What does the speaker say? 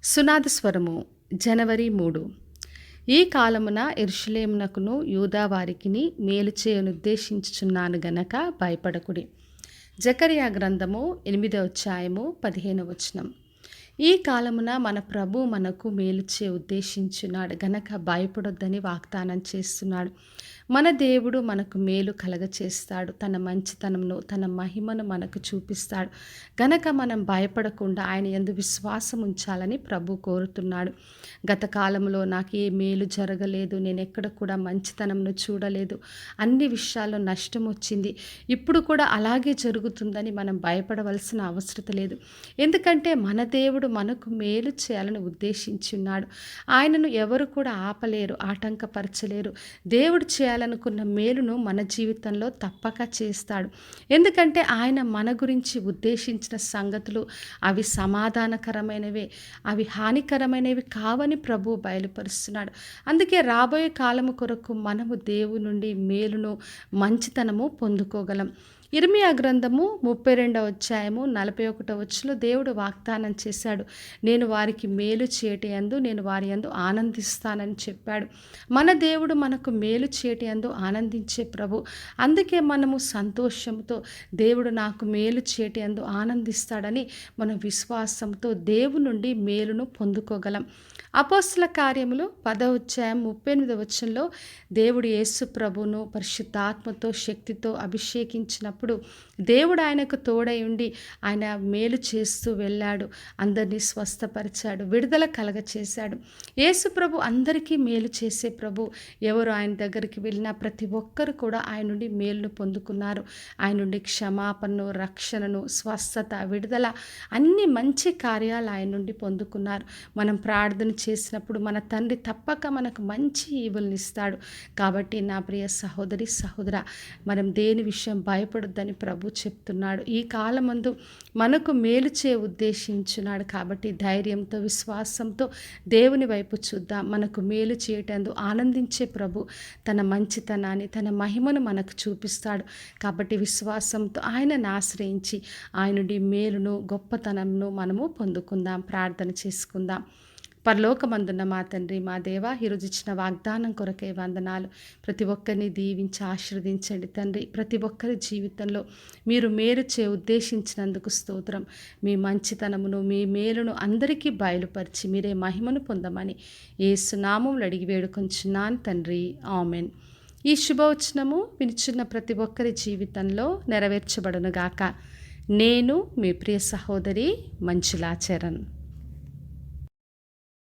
సునాద స్వరము జనవరి 3. ఈ కాలమున యెరూషలేమునకును యూదా వారికిని మేలు చేయనుద్దేశించుచున్నాను గనక భయపడకుడి. జకర్యా గ్రంథము 8వ అధ్యాయము 15వ వచనం. ఈ కాలమున మన ప్రభు మనకు మేలు చేయ ఉద్దేశించున్నాడు గనక భయపడొద్దని వాగ్దానం చేస్తున్నాడు. మన దేవుడు మనకు మేలు కలగచేస్తాడు. తన మంచితనమును, తన మహిమను మనకు చూపిస్తాడు గనక మనం భయపడకుండా ఆయన యందు విశ్వాసం ఉంచాలని ప్రభు కోరుతున్నాడు. గత కాలంలో నాకు ఏ మేలు జరగలేదు, నేను ఎక్కడ కూడా మంచితనంను చూడలేదు, అన్ని విషయాల్లో నష్టం వచ్చింది, ఇప్పుడు కూడా అలాగే జరుగుతుందని మనం భయపడవలసిన అవసరం లేదు. ఎందుకంటే మన దేవుడు మనకు మేలు చేయాలని ఉద్దేశించి ఉన్నాడు. ఆయనను ఎవరు కూడా ఆపలేరు, ఆటంకపరచలేరు. దేవుడు చేయాలనుకున్న మేలును మన జీవితంలో తప్పక చేస్తాడు. ఎందుకంటే ఆయన మన గురించి ఉద్దేశించిన సంగతులు అవి సమాధానకరమైనవే, అవి హానికరమైనవి కావని ప్రభు బయలుపరుస్తున్నాడు. అందుకే రాబోయే కాలము కొరకు మనము దేవుని నుండి మేలును, మంచితనము పొందుకోగలం. ఇర్మియా గ్రంథము 32వ అధ్యాయము 41వ వచనంలో దేవుడు వాగ్దానం చేశాడు, నేను వారికి మేలు చేయటి యందు నేను వారి యందు ఆనందిస్తానని చెప్పాడు. మన దేవుడు మనకు మేలు చేయటి యందు ఆనందించే ప్రభు. అందుకే మనము సంతోషంతో దేవుడు నాకు మేలు చేయటి యందు ఆనందిస్తాడని మన విశ్వాసంతో దేవుని నుండి మేలును పొందుకోగలం. అపోస్తల కార్యములు 10వ అధ్యాయం 38వ వచనంలో దేవుడు యేసు ప్రభువును పరిశుద్ధాత్మతో శక్తితో అభిషేకించినప్పుడు దేవుడు ఆయనకు తోడై ఉండి ఆయన మేలు చేస్తూ వెళ్ళాడు, అందరినీ స్వస్థపరిచాడు, విడుదల కలగచేశాడు. యేసు ప్రభు అందరికీ మేలు చేసే ప్రభు. ఎవరు ఆయన దగ్గరికి వెళ్ళినా ప్రతి ఒక్కరు కూడా ఆయన నుండి మేలును పొందుకున్నారు. ఆయన నుండి క్షమాపణను, రక్షణను, స్వస్థత, విడుదల అన్ని మంచి కార్యాలు ఆయన నుండి పొందుకున్నారు. మనం ప్రార్థన చేసినప్పుడు మన తండ్రి తప్పక మనకు మంచి ఈవుల్ని ఇస్తాడు. కాబట్టి నా ప్రియ సహోదరి సహోదరా, మనం దేని విషయం భయపడొద్దని ప్రభు చెప్తున్నాడు. ఈ కాలమందు మనకు మేలు చేయ ఉద్దేశించున్నాడు. కాబట్టి ధైర్యంతో, విశ్వాసంతో దేవుని వైపు చూద్దాం. మనకు మేలు చేయటందు ఆనందించే ప్రభు తన మంచితనాన్ని, తన మహిమను మనకు చూపిస్తాడు. కాబట్టి విశ్వాసంతో ఆయనను ఆశ్రయించి ఆయన నుండి మేలును, గొప్పతనంను మనము పొందుకుందాం. ప్రార్థన చేసుకుందాం. పరలోకమందున్న మా తండ్రి, మా దేవా, ఈరోజు ఇచ్చిన వాగ్దానం కొరకే వందనాలు. ప్రతి ఒక్కరిని దీవించి ఆశీర్వదించండి తండ్రి. ప్రతి ఒక్కరి జీవితంలో మీరు మేలు చే ఉద్దేశించినందుకు స్తోత్రం. మీ మంచితనమును, మీ మేలును అందరికీ బయలుపరిచి మీరే మహిమను పొందమని యేసు నామములో అడిగి వేడుకొంచున్నాను తండ్రి. ఆమెన్. ఈ శుభవచనము వినిచున్న ప్రతి ఒక్కరి జీవితంలో నెరవేర్చబడునుగాక. నేను మీ ప్రియ సహోదరి మంజులా చరణ్.